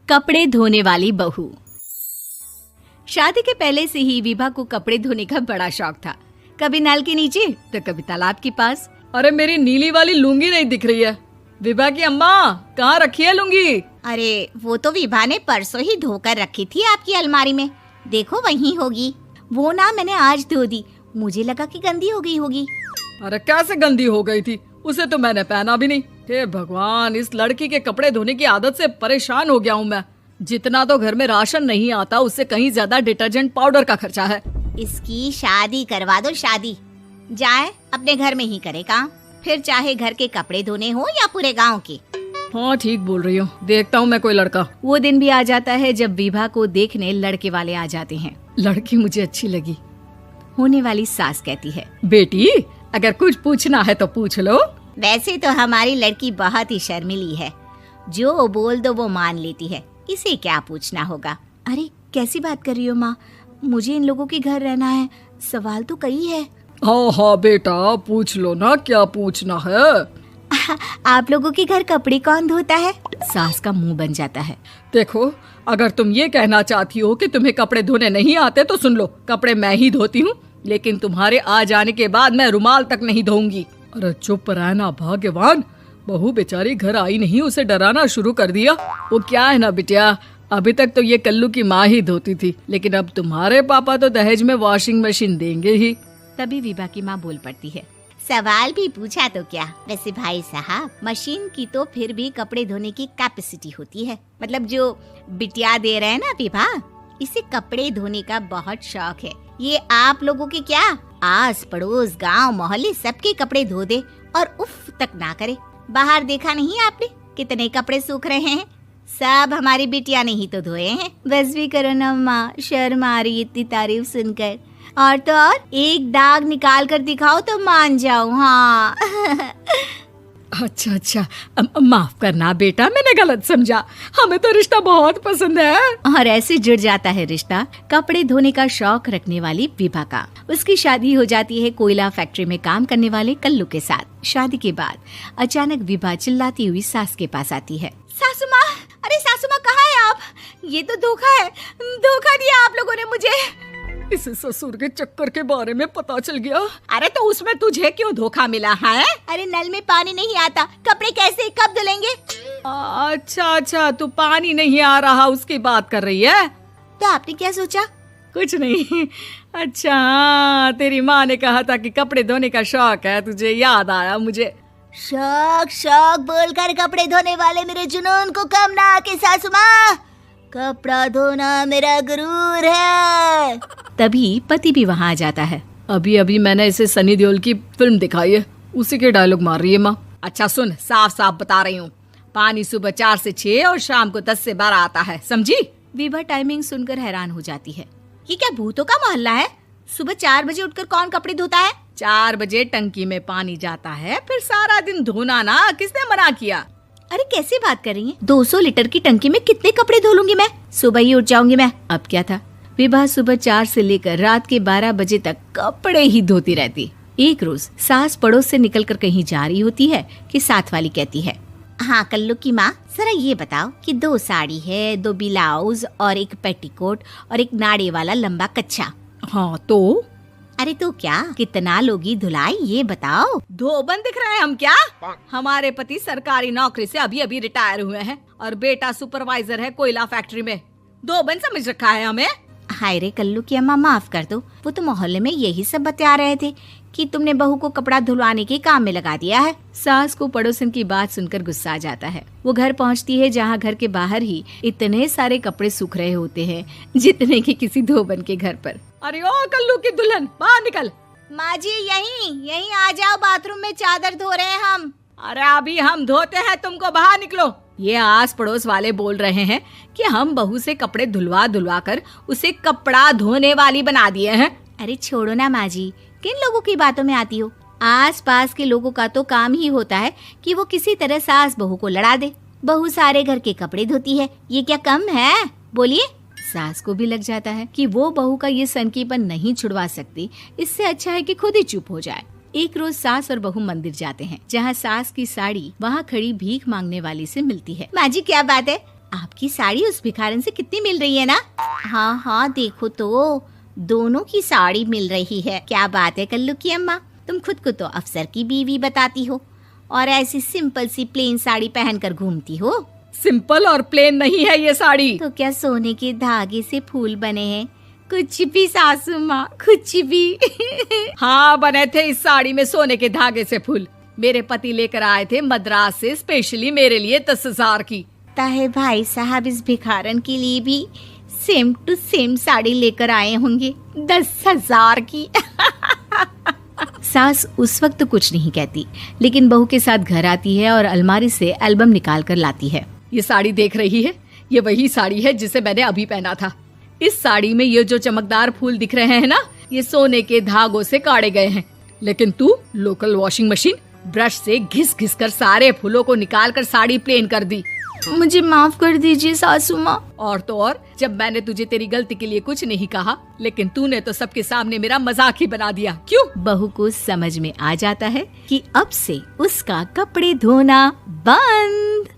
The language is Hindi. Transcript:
कपड़े धोने वाली बहू। शादी के पहले से ही विभा को कपड़े धोने का बड़ा शौक था। कभी नल के नीचे तो कभी तालाब के पास। अरे मेरी नीली वाली लुंगी नहीं दिख रही है। विभा की अम्मा, कहाँ रखी है लुंगी? अरे वो तो विभा ने परसों ही धोकर रखी थी आपकी अलमारी में, देखो वहीं होगी। वो ना मैंने आज धो दी, मुझे लगा कि गंदी हो गई होगी। अरे कैसे गंदी हो गई थी? उसे तो मैंने पहना भी नहीं। हे भगवान, इस लड़की के कपड़े धोने की आदत से परेशान हो गया हूँ मैं। जितना तो घर में राशन नहीं आता, उससे कहीं ज्यादा डिटर्जेंट पाउडर का खर्चा है। इसकी शादी करवा दो, शादी जाए अपने घर में ही करे काम, फिर चाहे घर के कपड़े धोने हो या पूरे गांव के। हाँ ठीक बोल रही हो, देखता हूँ मैं कोई लड़का। वो दिन भी आ जाता है जब विभा को देखने लड़के वाले आ जाते हैं। लड़की मुझे अच्छी लगी। होने वाली सास कहती है, बेटी अगर कुछ पूछना है तो पूछ लो। वैसे तो हमारी लड़की बहुत ही शर्मीली है, जो बोल दो वो मान लेती है, इसे क्या पूछना होगा। अरे कैसी बात कर रही हो माँ, मुझे इन लोगों के घर रहना है, सवाल तो कई है। हाँ हाँ बेटा, पूछ लो ना, क्या पूछना है। आप लोगों के घर कपड़े कौन धोता है? सास का मुंह बन जाता है। देखो, अगर तुम ये कहना चाहती हो कि तुम्हें कपड़े धोने नहीं आते तो सुन लो, कपड़े मैं ही धोती हूँ, लेकिन तुम्हारे आ जाने के बाद मैं रुमाल तक नहीं धोऊंगी। अरे चुप रहना भाग्यवान, बहू बेचारी घर आई नहीं, उसे डराना शुरू कर दिया। वो क्या है ना बिटिया, अभी तक तो ये कल्लू की माँ ही धोती थी, लेकिन अब तुम्हारे पापा तो दहेज में वॉशिंग मशीन देंगे ही। तभी विभा की माँ बोल पड़ती है, सवाल भी पूछा तो क्या। वैसे भाई साहब, मशीन की तो फिर भी कपड़े धोने की कैपेसिटी होती है। मतलब जो बिटिया दे रहे हैं ना विभा, इसे कपड़े धोने का बहुत शौक है। ये आप लोगों के क्या, आस पड़ोस गांव मोहल्ले सबके कपड़े धो दे और उफ तक ना करे। बाहर देखा नहीं आपने कितने कपड़े सूख रहे हैं? सब हमारी बिटिया ने ही तो धोए हैं। बस भी करो ना माँ, शर्म आ रही इतनी तारीफ सुनकर। और तो और एक दाग निकाल कर दिखाओ तो मान जाओ। हाँ अच्छा, माफ करना बेटा, मैंने गलत समझा। हमें तो रिश्ता बहुत पसंद है। और ऐसे जुड़ जाता है रिश्ता कपड़े धोने का शौक रखने वाली विभा का। उसकी शादी हो जाती है कोयला फैक्ट्री में काम करने वाले कल्लू के साथ। शादी के बाद अचानक विभा चिल्लाती हुई सास के पास आती है। सासू माँ, अरे सासू माँ कहाँ है आप? ये तो धोखा है, धोखा दिया आप लोगों ने मुझे। इस ससुर के चक्कर के बारे में पता चल गया। अरे तो उसमें तुझे क्यों धोखा मिला है? अरे नल में पानी नहीं आता, कपड़े कैसे कब धुलेंगे? अच्छा, तू पानी नहीं आ रहा उसकी बात कर रही है। तो आपने क्या सोचा? कुछ नहीं। अच्छा हाँ, तेरी माँ ने कहा था कि कपड़े धोने का शौक है तुझे, याद आया मुझे। शौक बोलकर कपड़े धोने वाले मेरे जुनून को कम ना आके सासू माँ, कपड़ा धोना मेरा गुरूर है। तभी पति भी वहाँ आ जाता है। अभी मैंने इसे सनी देओल की फिल्म दिखाई है, उसी के डायलॉग मार रही है माँ। अच्छा सुन, साफ बता रही हूँ, पानी सुबह 4 से 6 और शाम को 10 से 12 आता है, समझी? विभा टाइमिंग सुनकर हैरान हो जाती है। ये क्या भूतों का मोहल्ला है? सुबह 4 बजे उठकर कौन कपड़े धोता है? 4 बजे टंकी में पानी जाता है, फिर सारा दिन धोना ना, किसने मना किया? अरे कैसी बात कर रही हैं? 200 लीटर की टंकी में कितने कपड़े धो लूंगी मैं? सुबह ही उठ जाऊंगी मैं। अब क्या था, विभा सुबह 4 से लेकर रात के 12 बजे तक कपड़े ही धोती रहती। एक रोज सास पड़ोस से निकलकर कहीं जा रही होती है कि साथ वाली कहती है, हाँ कल्लू की माँ, जरा ये बताओ कि 2 साड़ी है, 2 ब्लाउज और एक पेटीकोट और एक नाड़े वाला लंबा कच्छा। हाँ तो? अरे तो क्या, कितना लोगी धुलाई ये बताओ। धोबन दिख रहे हैं हम क्या? हमारे पति सरकारी नौकरी से अभी रिटायर हुए हैं और बेटा सुपरवाइजर है कोयला फैक्ट्री में। धोबन समझ रखा है हमें। हाय रे कल्लू की अम्मा, माफ कर दो, वो तो मोहल्ले में यही सब बता रहे थे कि तुमने बहू को कपड़ा धुलवाने के काम में लगा दिया है। सास को पड़ोसन की बात सुनकर गुस्सा आ जाता है। वो घर पहुंचती है जहां घर के बाहर ही इतने सारे कपड़े सूख रहे होते हैं जितने कि किसी धोबन के घर पर। अरे ओ कल्लू की दुल्हन, बाहर निकल। माँ जी यहीं आ जाओ, बाथरूम में चादर धो रहे हैं हम। अरे अभी हम धोते हैं, तुमको बाहर निकलो। ये आस पड़ोस वाले बोल रहे हैं कि हम बहू से कपड़े धुलवा कर उसे कपड़ा धोने वाली बना दिए हैं। अरे छोड़ो ना माँ जी, किन लोगों की बातों में आती हो? आस पास के लोगों का तो काम ही होता है कि वो किसी तरह सास बहू को लड़ा दे। बहू सारे घर के कपड़े धोती है, ये क्या कम है? बोलिए। सास को भी लग जाता है कि वो बहू का ये सनकीपन नहीं छुड़वा सकती, इससे अच्छा है कि खुद ही चुप हो जाए। एक रोज सास और बहू मंदिर जाते हैं, जहाँ सास की साड़ी वहाँ खड़ी भीख मांगने वाली से मिलती है। माँ जी क्या बात है, आपकी साड़ी उस भिखारन से कितनी मिल रही है ना? हाँ हाँ देखो तो, दोनों की साड़ी मिल रही है। क्या बात है कल्लू की अम्मा, तुम खुद को तो अफसर की बीवी बताती हो और ऐसी सिंपल सी प्लेन साड़ी पहनकर घूमती हो। सिंपल और प्लेन नहीं है ये साड़ी। तो क्या सोने के धागे से फूल बने हैं? कुछ भी सासू माँ, कुछ भी। हाँ बने थे इस साड़ी में सोने के धागे से फूल। मेरे पति लेकर आए थे मद्रास से स्पेशली मेरे लिए 10,000 की। ताहे भाई साहब इस भिखारन के लिए भी सेम टू सेम साड़ी लेकर आए होंगे 10,000 की। सास उस वक्त तो कुछ नहीं कहती, लेकिन बहू के साथ घर आती है और अलमारी से एल्बम निकाल कर लाती है। ये साड़ी देख रही है, ये वही साड़ी है जिसे मैंने अभी पहना था। इस साड़ी में ये जो चमकदार फूल दिख रहे हैं ना, ये सोने के धागों से काढ़े गए हैं। लेकिन तू लोकल वॉशिंग मशीन ब्रश से घिस घिस कर सारे फूलों को निकाल कर साड़ी प्लेन कर दी। मुझे माफ कर दीजिए सासू माँ। और तो और, जब मैंने तुझे तेरी गलती के लिए कुछ नहीं कहा, लेकिन तूने तो सबके सामने मेरा मजाक ही बना दिया। क्यों? बहू को समझ में आ जाता है कि अब से उसका कपड़े धोना बंद।